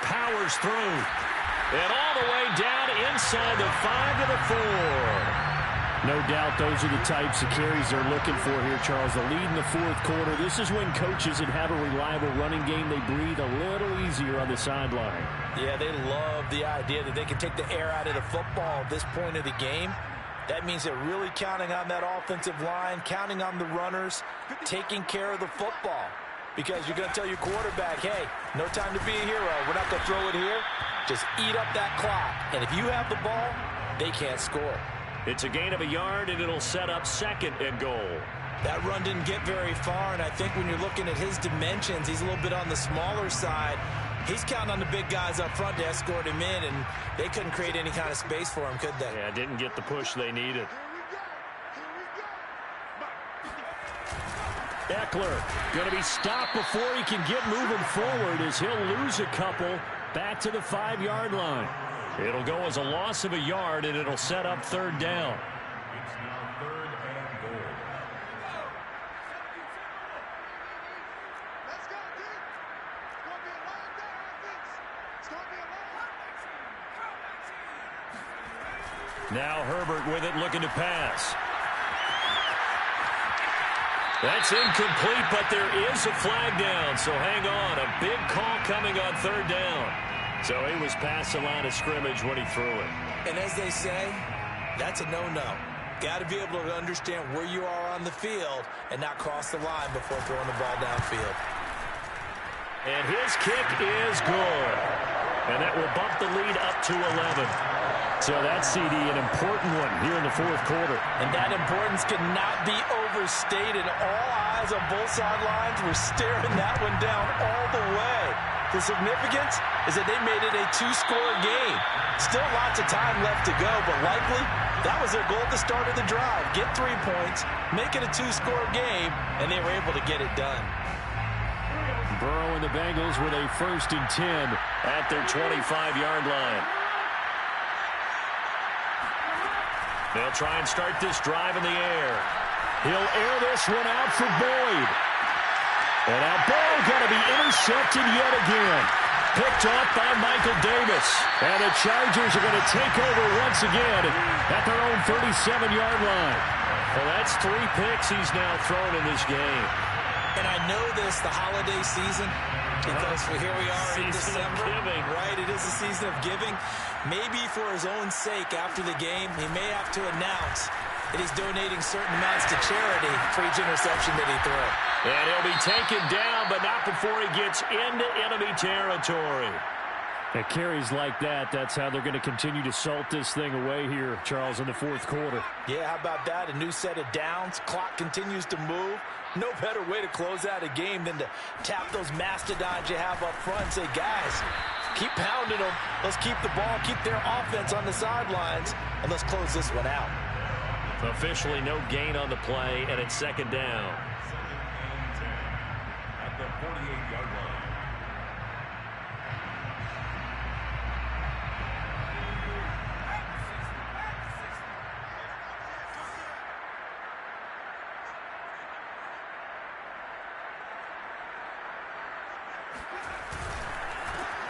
Powers through. And all the way down inside the 5 to the 4. No doubt those are the types of carries they're looking for here, Charles. The lead in the fourth quarter. This is when coaches that have a reliable running game, they breathe a little easier on the sideline. Yeah, they love the idea that they can take the air out of the football at this point of the game. That means they're really counting on that offensive line, counting on the runners, taking care of the football. Because you're going to tell your quarterback, hey, no time to be a hero. We're not going to throw it here. Just eat up that clock. And if you have the ball, they can't score. It's a gain of a yard, and it'll set up 2nd and goal. That run didn't get very far, and I think when you're looking at his dimensions, he's a little bit on the smaller side. He's counting on the big guys up front to escort him in, and they couldn't create any kind of space for him, could they? Yeah, didn't get the push they needed. Eckler going to be stopped before he can get moving forward as he'll lose a couple back to the 5-yard line. It'll go as a loss of a yard, and it'll set up 3rd down. It's now 3rd and goal. Let's go, dude. It's going to be a long day, offense. It's going to be a long day. Now Herbert with it, looking to pass. That's incomplete, but there is a flag down, so hang on. A big call coming on 3rd down. So he was past the line of scrimmage when he threw it. And as they say, that's a no-no. Got to be able to understand where you are on the field and not cross the line before throwing the ball downfield. And his kick is good. And that will bump the lead up to 11. So that's, CD, an important one here in the fourth quarter. And that importance cannot be overstated. All eyes on both sidelines were staring that one down all the way. The significance is that they made it a 2-score game. Still lots of time left to go, but likely that was their goal at the start of the drive. Get 3 points, make it a 2-score game, and they were able to get it done. Burrow and the Bengals with a 1st and 10 at their 25-yard line. They'll try and start this drive in the air. He'll air this one out for Boyd. And now ball going to be intercepted yet again. Picked off by Michael Davis. And the Chargers are going to take over once again at their own 37-yard line. Well, that's 3 picks he's now thrown in this game. And I know this, the holiday season, because here we are in December. Right, it is a season of giving. Maybe for his own sake after the game, he may have to announce that he's donating certain amounts to charity for each interception that he threw. And he'll be taken down, but not before he gets into enemy territory. At carries like that, that's how they're going to continue to salt this thing away here, Charles, in the fourth quarter. Yeah, how about that? A new set of downs. Clock continues to move. No better way to close out a game than to tap those mastodons you have up front and say, guys, keep pounding them. Let's keep the ball, keep their offense on the sidelines, and let's close this one out. Officially no gain on the play, and it's 2nd down. At the 48-yard line.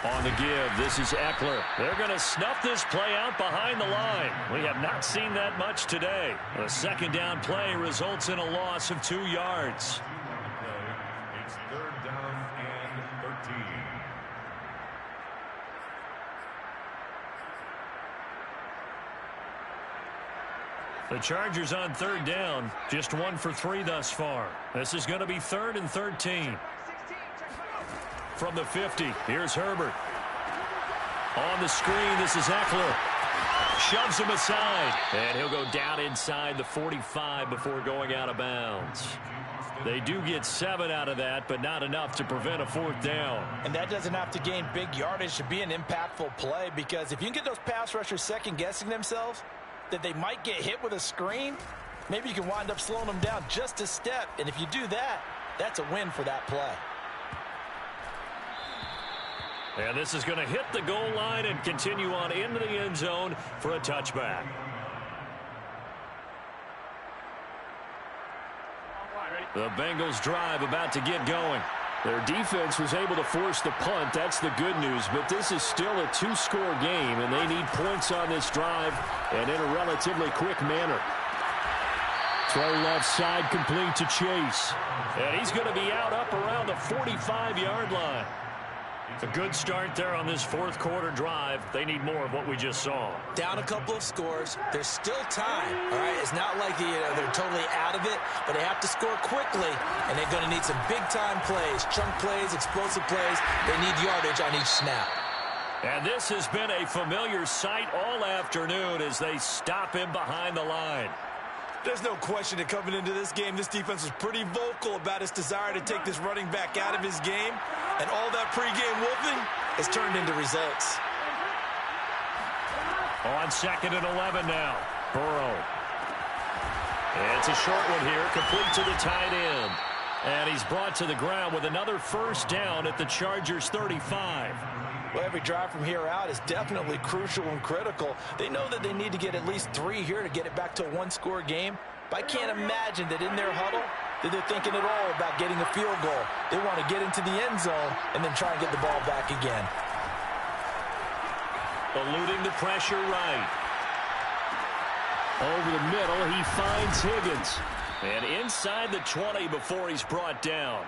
On the give, this is Eckler. They're going to snuff this play out behind the line. We have not seen that much today. A 2nd down play results in a loss of 2 yards. It's 3rd down and 13. The Chargers on 3rd down, just 1 for 3 thus far. This is going to be 3rd and 13. From the 50, here's Herbert. On the screen, this is Eckler. Shoves him aside, and he'll go down inside the 45 before going out of bounds. They do get 7 out of that, but not enough to prevent a 4th down. And that doesn't have to gain big yardage to be an impactful play, because if you can get those pass rushers second-guessing themselves, that they might get hit with a screen, maybe you can wind up slowing them down just a step. And if you do that, that's a win for that play. And this is going to hit the goal line and continue on into the end zone for a touchback. The Bengals drive about to get going. Their defense was able to force the punt. That's the good news. But this is still a two-score game, and they need points on this drive and in a relatively quick manner. Throw left side complete to Chase. And he's going to be out up around the 45-yard line. A good start there on this fourth quarter drive. They need more of what we just saw. Down a couple of scores. There's still time. All right, it's not like they're totally out of it, but they have to score quickly, and they're going to need some big-time plays, chunk plays, explosive plays. They need yardage on each snap. And this has been a familiar sight all afternoon as they stop him behind the line. There's no question that coming into this game, this defense was pretty vocal about its desire to take this running back out of his game. And all that pregame wolfing has turned into results. On 2nd and 11 now. Burrow. And it's a short one here, complete to the tight end. And he's brought to the ground with another first down at the Chargers' 35. Well, every drive from here out is definitely crucial and critical. They know that they need to get at least 3 here to get it back to a one-score game. But I can't imagine that in their huddle that they're thinking at all about getting a field goal. They want to get into the end zone and then try and get the ball back again. Eluding the pressure right. Over the middle, he finds Higgins. And inside the 20 before he's brought down.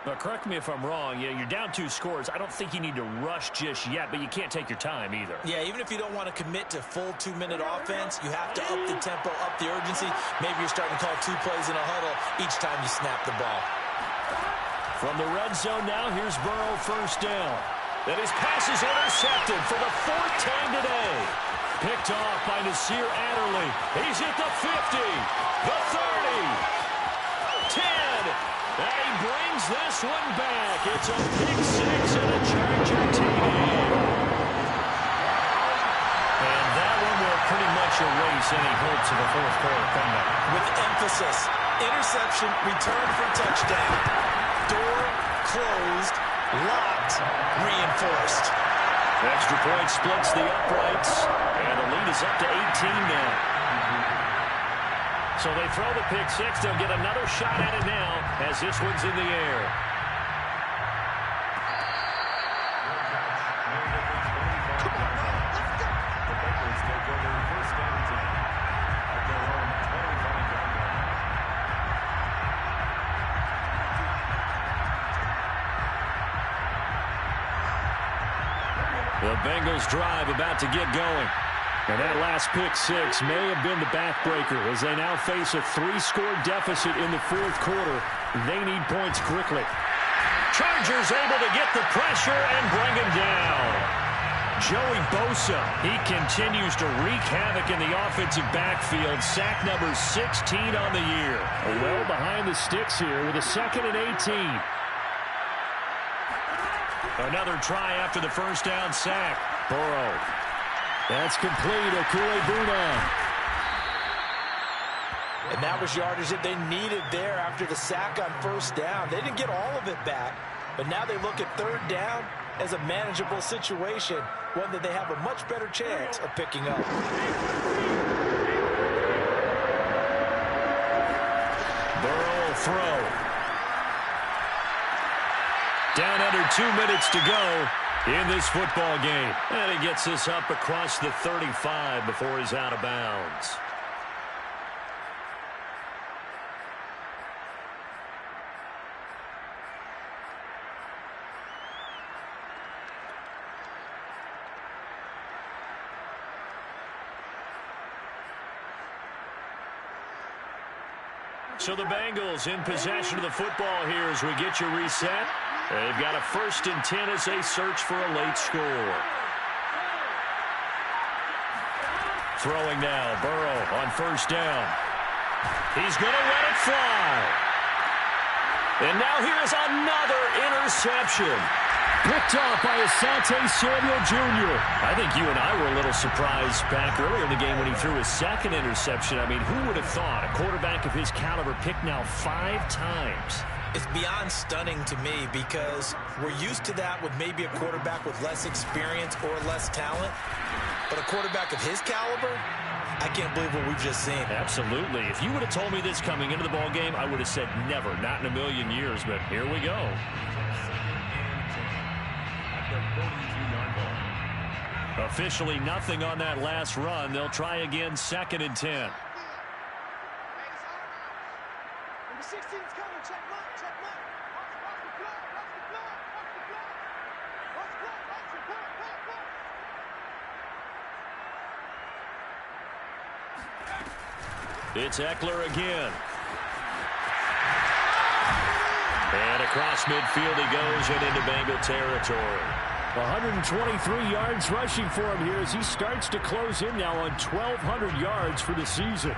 But correct me if I'm wrong, you're down 2 scores. I don't think you need to rush just yet, but you can't take your time either. Yeah, even if you don't want to commit to full 2-minute offense, you have to up the tempo, up the urgency. Maybe you're starting to call 2 plays in a huddle each time you snap the ball. From the red zone now, here's Burrow first down. Then his pass is intercepted for the 4th time today. Picked off by Nasir Adderley. He's at the 50, the 30, 10. And he brings this one back. It's a pick 6 and a Charger TD. And that one will pretty much erase any hopes of a fourth quarter comeback. With emphasis, interception, return for touchdown. Door closed, locked, reinforced. Extra point splits the uprights, and the lead is up to 18 now. So they throw the pick 6. They'll get another shot at it now as this one's in the air. The Bengals drive about to get going. And that last pick 6 may have been the backbreaker as they now face a 3-score deficit in the fourth quarter. They need points quickly. Chargers able to get the pressure and bring him down. Joey Bosa, he continues to wreak havoc in the offensive backfield. Sack number 16 on the year. Well behind the sticks here with a 2nd and 18. Another try after the first down sack. Burrow. That's complete. Okue-Buna. And that was yardage that they needed there after the sack on first down. They didn't get all of it back, but now they look at 3rd down as a manageable situation, one that they have a much better chance of picking up. Burrow will throw. Down under 2 minutes to go in this football game. And he gets this up across the 35 before he's out of bounds. So the Bengals in possession of the football here as we get you reset. They've got a 1st and 10 as they search for a late score. Throwing now, Burrow on first down. He's going to let it fly. And now here's another interception. Picked off by Asante Samuel Jr. I think you and I were a little surprised back earlier in the game when he threw his 2nd interception. I mean, who would have thought a quarterback of his caliber picked now 5 times? It's beyond stunning to me because we're used to that with maybe a quarterback with less experience or less talent. But a quarterback of his caliber, I can't believe what we've just seen. Absolutely. If you would have told me this coming into the ball game, I would have said never, not in a million years, but here we go. Officially nothing on that last run. They'll try again, 2nd and 10. Number 16's coming. Check left. Check left. Watch the blood. Watch the blood. Watch the blood. Watch the blood. Watch the blood. It's Eckler again. And across midfield he goes and into Bengal territory. 123 yards rushing for him here as he starts to close in now on 1,200 yards for the season.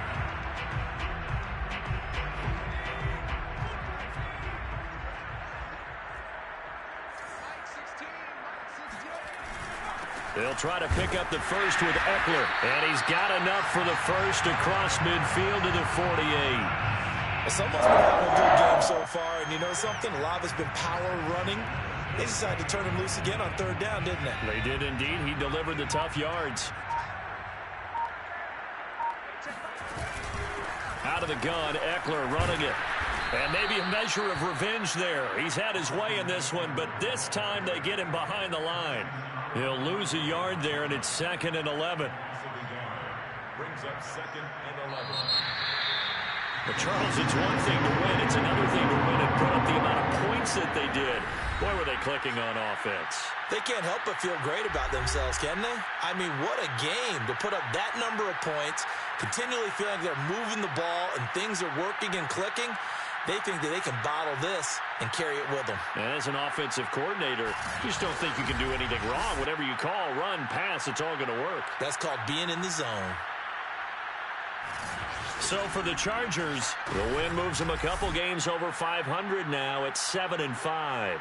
They'll try to pick up the first with Eckler. And he's got enough for the first across midfield to the 48. Someone's been having a good game so far, and you know something? A lot of it's been power running. They decided to turn him loose again on 3rd down, didn't they? They did indeed. He delivered the tough yards. Out of the gun, Eckler running it. And maybe a measure of revenge there. He's had his way in this one, but this time they get him behind the line. He'll lose a yard there, and it's 2nd and 11. Brings up 2nd and 11. But Charles, it's one thing to win. It's another thing to win and put up the amount of points that they did. Boy, were they clicking on offense. They can't help but feel great about themselves, can they? I mean, what a game to put up that number of points, continually feeling like they're moving the ball and things are working and clicking. They think that they can bottle this and carry it with them. And as an offensive coordinator, you just don't think you can do anything wrong. Whatever you call, run, pass, it's all going to work. That's called being in the zone. So for the Chargers, the win moves them a couple games over 500 now at 7 and 5.